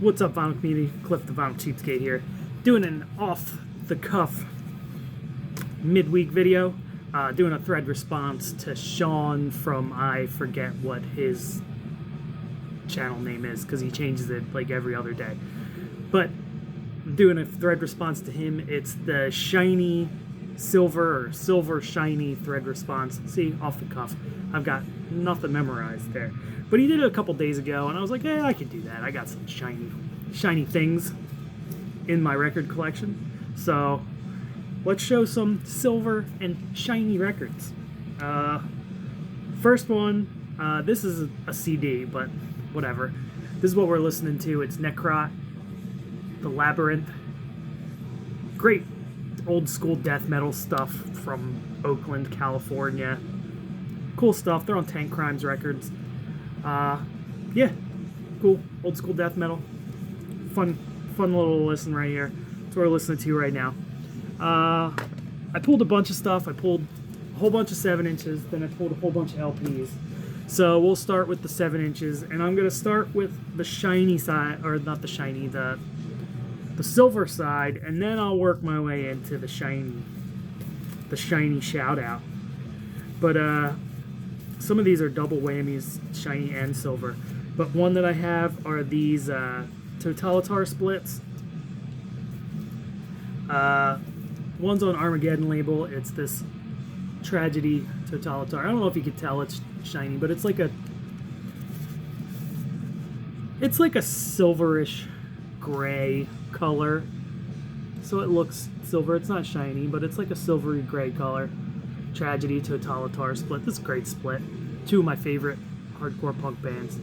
What's up, vinyl community? Cliff the Vinyl Cheapskate here, doing an off-the-cuff midweek video, doing a thread response to Shawn from, I forget what his channel name is because he changes it like every other day. But I'm doing a thread response to him. It's the shiny silver or silver shiny thread response. See, off the cuff. I've got nothing memorized there. But he did it a couple days ago, and I was like, yeah, I could do that. I got some shiny things in my record collection. So let's show some silver and shiny records. First one, this is a CD, but whatever. This is what we're listening to. It's Necrot, The Labyrinth. Great old school death metal stuff from Oakland, California. Cool stuff. They're on Tank Crimes Records. Yeah, cool old school death metal. Fun little listen right here. That's what we're listening to right now. I pulled a bunch of stuff. I pulled a whole bunch of 7-inches, then I pulled a whole bunch of LPs. So we'll start with the 7-inches, and I'm gonna start with the shiny side, or not the shiny, the silver side, and then I'll work my way into the shiny shout out. But some of these are double whammies, shiny and silver. But one that I have are these Totalitar splits. One's on Armageddon label. It's this Tragedy Totalitar. I don't know if you could tell it's shiny, but it's like a silverish gray color. So it looks silver. It's not shiny, but it's like a silvery gray color. Tragedy Totalitar split. This is a great split. Two of my favorite hardcore punk bands.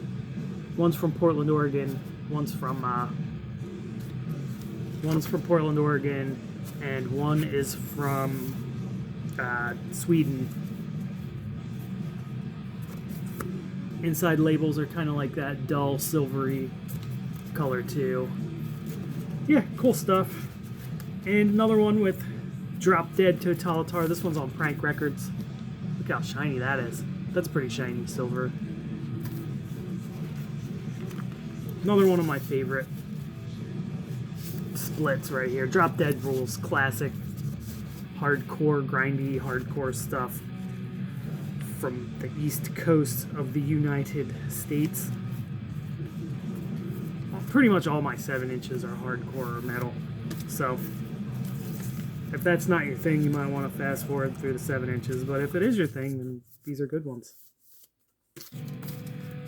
One's from Portland, Oregon. One's from Portland, Oregon, and one is from Sweden. Inside labels are kind of like that dull silvery color too. Yeah, cool stuff. And another one with Drop Dead Totalitar. This one's on Prank Records. Look how shiny that is. That's pretty shiny silver. Another one of my favorite splits right here. Drop Dead Rules, classic hardcore, grindy hardcore stuff from the East Coast of the United States. Pretty much all my 7-inches are hardcore metal. So if that's not your thing, you might want to fast forward through the 7-inches. But if it is your thing, then these are good ones.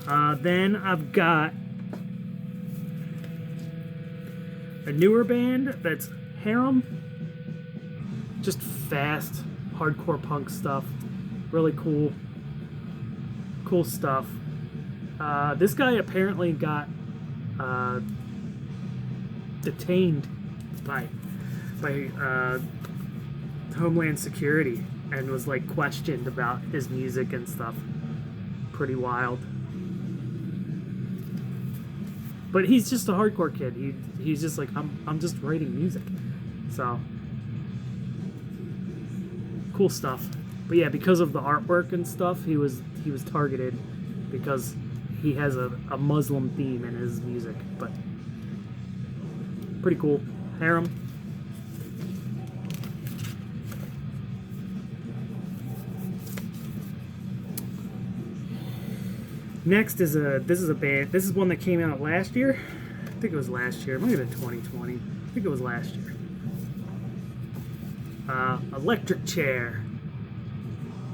Then I've got a newer band that's Harem. Just fast, hardcore punk stuff. Really cool stuff. This guy apparently got detained by Homeland Security and was like questioned about his music and stuff. Pretty wild. But he's just a hardcore kid. He's just like, I'm just writing music. So cool stuff. But yeah, because of the artwork and stuff, he was targeted because he has a Muslim theme in his music. But pretty cool. Harem. Next is this is a band. This is one that came out last year. I think it was last year. It might have been 2020. I think it was last year. Electric Chair.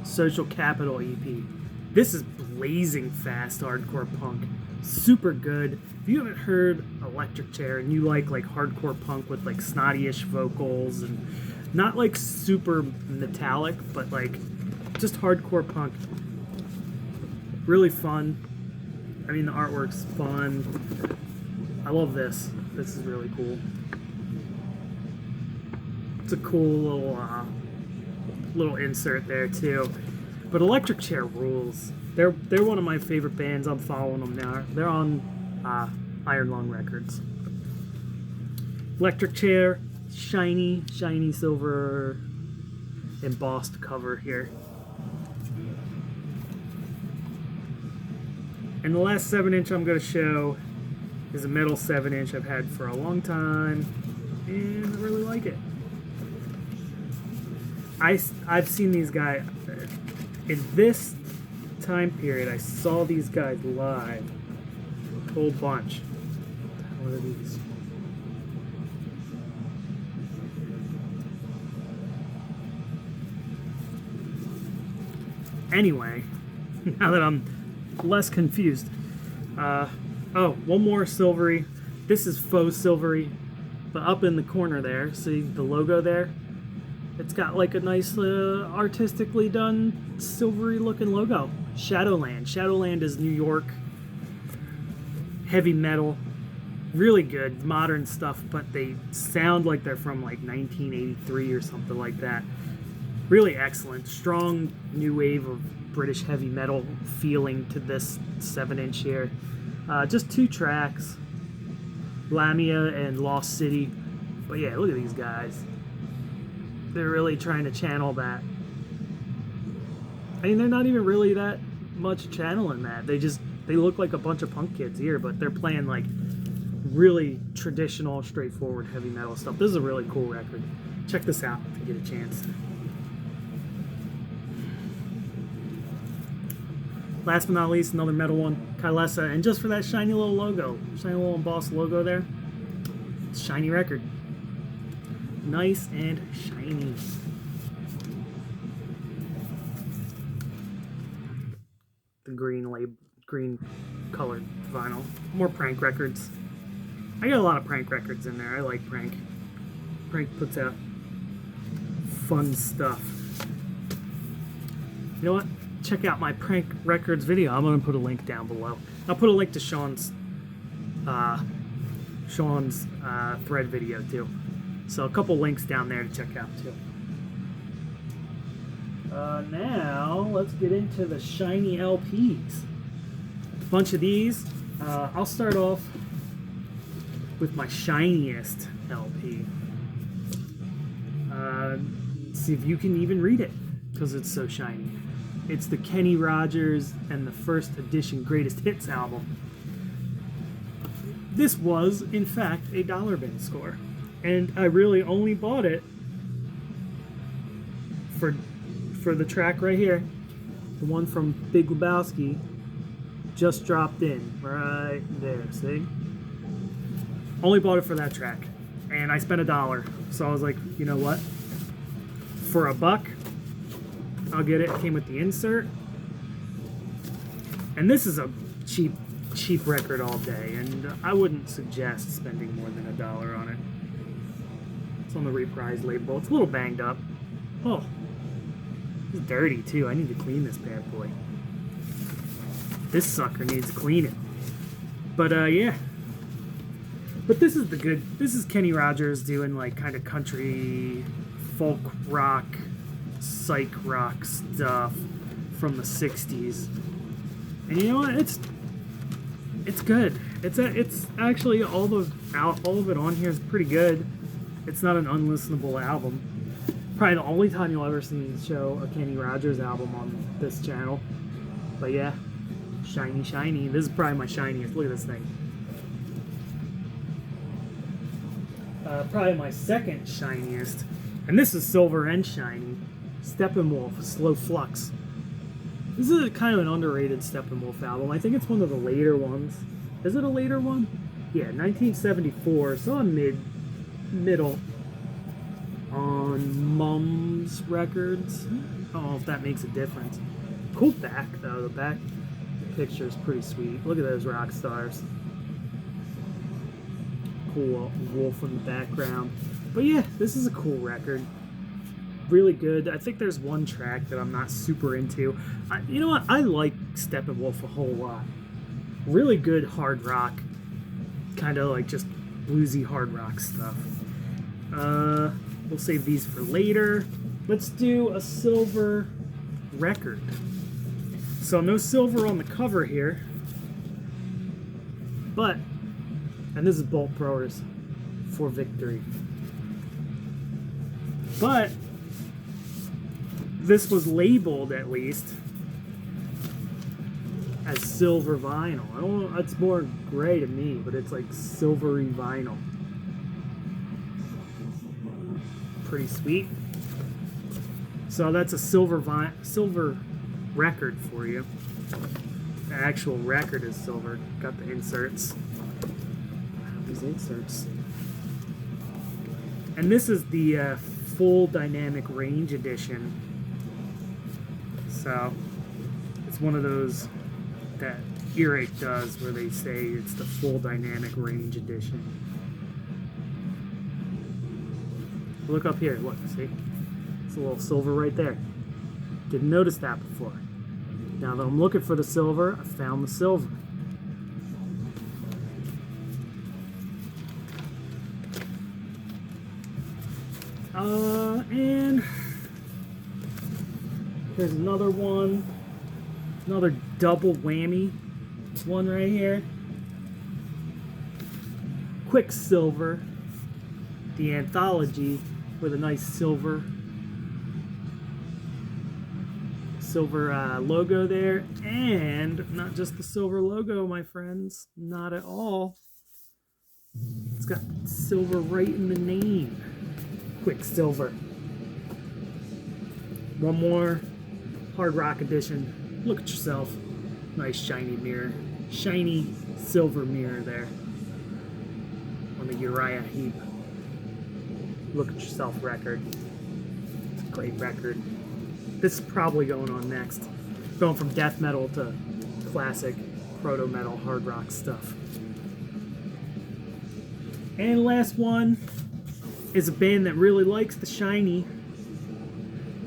Social Capital EP. This is blazing fast hardcore punk. Super good. If you haven't heard Electric Chair and you like hardcore punk with like snotty-ish vocals and not like super metallic, but like just hardcore punk. Really fun. I mean, the artwork's fun. I love this. This is really cool. It's a cool little insert there too. But Electric Chair rules. They're one of my favorite bands. I'm following them now. They're on Iron Lung Records. Electric Chair, shiny silver embossed cover here. And the last 7-inch I'm going to show is a metal 7-inch I've had for a long time, and I really like it. I've seen these guys in this time period. I saw these guys live a whole bunch. What are these? Anyway, now that I'm less confused, oh, one more silvery. This is faux silvery, but up in the corner there, see the logo there? It's got like a nice artistically done silvery looking logo. Shadowland. Shadowland is New York heavy metal. Really good modern stuff, but they sound like they're from like 1983 or something like that. Really excellent. Strong new wave of British heavy metal feeling to this 7-inch here. Just 2 tracks, Lamia and Lost City. But yeah, look at these guys. They're really trying to channel that. I mean, they're not even really that much channeling that. They look like a bunch of punk kids here, but they're playing like really traditional, straightforward heavy metal stuff. This is a really cool record. Check this out if you get a chance. Last but not least, another metal one, Kylesa, and just for that shiny little logo, shiny little embossed logo there, it's a shiny record. Nice and shiny. The green colored vinyl. More Prank records. I got a lot of Prank records in there. I like Prank. Prank puts out fun stuff. You know what? Check out my Prank records video. I'm going to put a link down below. I'll put a link to Shawn's thread video too. So a couple links down there to check out too. Now let's get into the shiny LPs. A bunch of these. I'll start off with my shiniest LP. See if you can even read it because it's so shiny. It's the Kenny Rogers and the First Edition Greatest Hits album. This was, in fact, a dollar bin score. And I really only bought it for the track right here. The one from Big Lebowski just dropped in right there, see? Only bought it for that track. And I spent $1. So I was like, you know what? For $1, I'll get it. It came with the insert. And this is a cheap record all day, and I wouldn't suggest spending more than $1 on it. It's on the Reprise label. It's a little banged up. Oh, it's dirty too. I need to clean this bad boy. This sucker needs cleaning. But yeah. But this is this is Kenny Rogers doing like kind of country, folk rock, psych rock stuff from the 60s. And you know what? It's good. It's actually all of it on here is pretty good. It's not an unlistenable album. Probably the only time you'll ever see me show a Kenny Rogers album on this channel. But yeah, shiny. This is probably my shiniest. Look at this thing. Probably my second shiniest, and this is silver and shiny. Steppenwolf, Slow Flux. This is kind of an underrated Steppenwolf album. I think it's one of the later ones. Is it a later one? Yeah, 1974. So I'm middle on Mum's Records. I don't know if that makes a difference. Cool back though. The back picture is pretty sweet. Look at those rock stars. Cool wolf in the background. But yeah, this is a cool record. Really good. I think there's one track that I'm not super into. You know what? I like Steppenwolf a whole lot. Really good hard rock. Kind of like just bluesy hard rock stuff. We'll save these for later. Let's do a silver record. So no silver on the cover here. But, and this is Bolt Throwers for Victory. But this was labeled, at least, as silver vinyl. I don't know, it's more gray to me, but it's like silvery vinyl. Pretty sweet. So that's a silver record for you. The actual record is silver. Got the inserts. These inserts. And this is the full dynamic range edition. So it's one of those that Earache does where they say it's the full dynamic range edition. Look up here, look, see? It's a little silver right there. Didn't notice that before. Now that I'm looking for the silver, I found the silver. And here's another one. Another double whammy one right here. Quicksilver, the anthology with a nice silver logo there, and not just the silver logo, my friends, not at all. It's got silver right in the name. Quicksilver. One more Hard Rock edition. Look at yourself. Nice shiny mirror. Shiny silver mirror there on the Uriah Heep. Look at yourself record. It's a great record. This is probably going on next. Going from death metal to classic proto metal hard rock stuff. And last one is a band that really likes the shiny.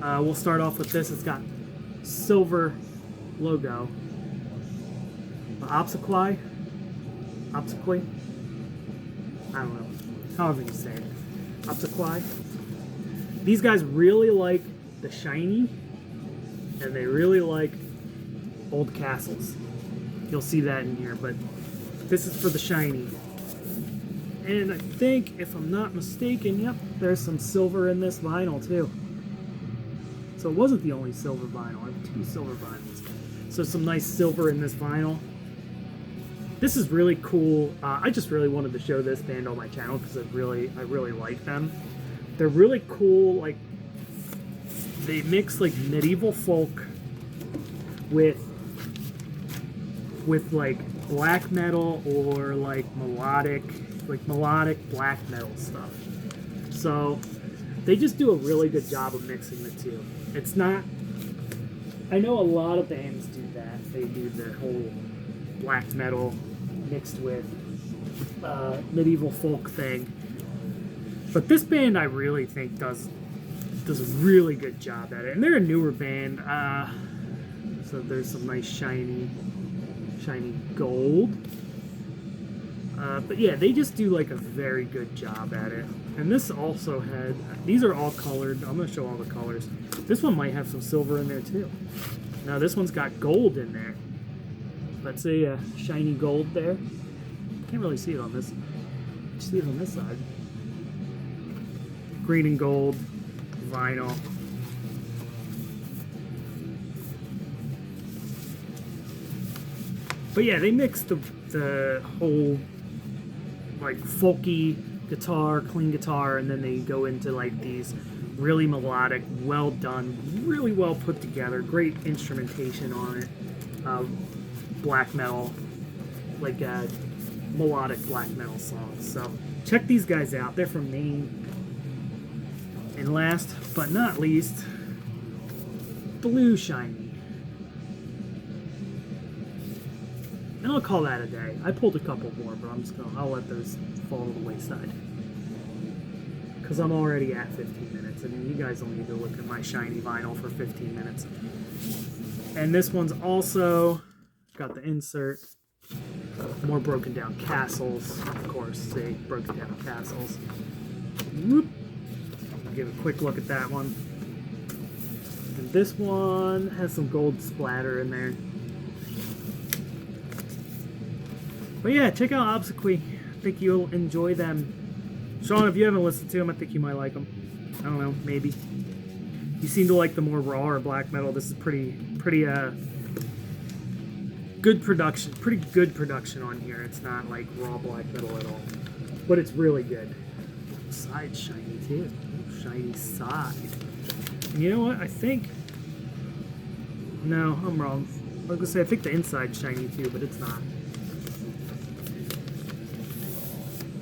We'll start off with this. It's got silver logo. Obsequy? I don't know. However you say it. Obsequy. These guys really like the shiny, and they really like old castles. You'll see that in here, but this is for the shiny. And I think, if I'm not mistaken, yep, there's some silver in this vinyl too. So it wasn't the only silver vinyl. I have 2 silver vinyls. So some nice silver in this vinyl. This is really cool. I just really wanted to show this band on my channel because I really like them. They're really cool. Like, they mix like medieval folk with like black metal or like melodic black metal stuff. So they just do a really good job of mixing the two. It's not, I know a lot of bands do that. They do the whole black metal mixed with medieval folk thing. But this band I really think does a really good job at it. And they're a newer band. So there's some nice shiny gold. But yeah, they just do like a very good job at it. And this also had, these are all colored. I'm going to show all the colors. This one might have some silver in there too. Now this one's got gold in there. Let's say a shiny gold there. Can't really see it on this. You see it on this side. Green and gold vinyl. But yeah, they mix the whole like folky guitar, clean guitar, and then they go into like these really melodic, well done, really well put together, great instrumentation on it, black metal, like melodic black metal songs. So check these guys out. They're from Maine. And last but not least, Blue Shiny. And I'll call that a day. I pulled a couple more, but I'll let those fall to the wayside. Because I'm already at 15 minutes, and you guys don't need to look at my shiny vinyl for 15 minutes. And this one's also got the insert. More broken down castles, of course. See, broken down castles. Whoop. Give a quick look at that one. And this one has some gold splatter in there. But yeah, check out Obsequy. I think you'll enjoy them. Shawn, if you haven't listened to them, I think you might like them. I don't know, maybe. You seem to like the more raw or black metal. This is pretty good production, pretty good production on here. It's not like raw black metal at all, but it's really good. Side shiny too. Shiny side. And you know what? I think. No, I'm wrong. I was gonna say I think the inside's shiny too, but it's not.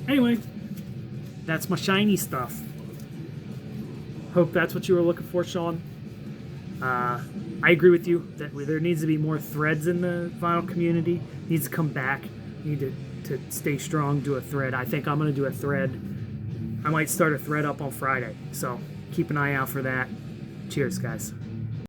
Anyway, that's my shiny stuff. Hope that's what you were looking for, Shawn. I agree with you that there needs to be more threads in the vinyl community. Needs to come back. Need to stay strong. Do a thread. I think I'm gonna do a thread. I might start a thread up on Friday. So keep an eye out for that. Cheers, guys.